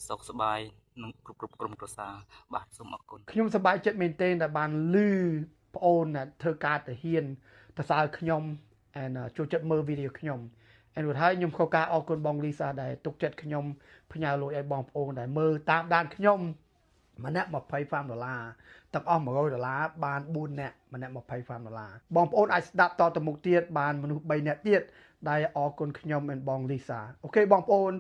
សុខសប្បាយនឹងគ្រប់ក្រុមគ្រួសារបាទសូមអរគុណខ្ញុំសប្បាយចិត្តមែនទែនដែលបានលឺប្អូនធ្វើការទៅហ៊ានទៅសើខ្ញុំ and ចូលចិត្តមើលវីដេអូខ្ញុំ and រួចហើយខ្ញុំខកការអរគុណបងលីសាដែលទុកចិត្តខ្ញុំផ្ញើលុយឲ្យបងប្អូនដែលមើលតាមដានខ្ញុំម្នាក់$25ទាំងអស់$100បាន4នាក់ម្នាក់$25បងប្អូនអាចស្ដាប់តទៅមុខទៀតបានមនុស្ស3នាក់ទៀតដែលអរគុណខ្ញុំនិងបងលីសាអូខេបងប្អូន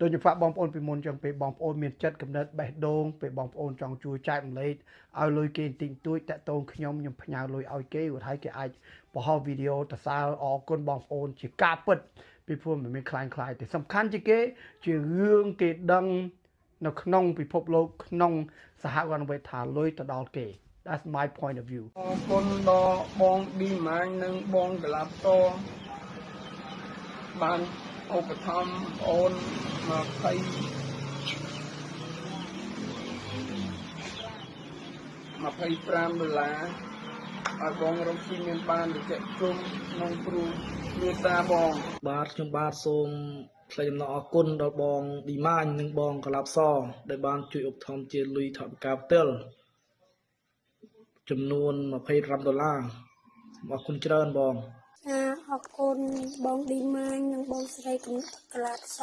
ដូចខ្ញុំฝากបងប្អូនពីមុនចឹងពេលបងប្អូនមានចិត្តកំណត់បេះដូងពេលបងប្អូនចង់ជួយចែករំលែកឲ្យលុយគេបន្តិចបន្តួចតាក់ទងខ្ញុំផ្ញើលុយឲ្យគេរួចហើយគេអាចបង្ហោះវីដេអូទៅសើអរគុណបងប្អូនជាការពិតពីព្រោះមិនមានខ្លាំងទេសំខាន់ជាងគេជារឿងគេដឹងនៅក្នុងពិភពលោកក្នុងសហគមន៍ថាលុយទៅដល់គេ That's my point of view អរគុណដល់បងឌីម៉ាញនិងបងកលាប់តបានឧបត្ថម្ភអូន$25ឲ្យបងរកស៊ីមានបានវិជ្ជាជុំក្នុងគ្រូមេតាបងបាទខ្ញុំបាទសូមថ្លែងអំណរអគុណដល់បងឌីម៉ាញនិងបងកលាប់សដែលបានជួយឧបត្ថម្ភជាលុយថវិកាផ្ទាល់ចំនួន$25សូមអរគុណច្រើនបងអរគុណបងឌីម៉ាញនិងបងស្រីកលាប់ស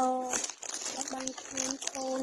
ដែលបានជួយកូន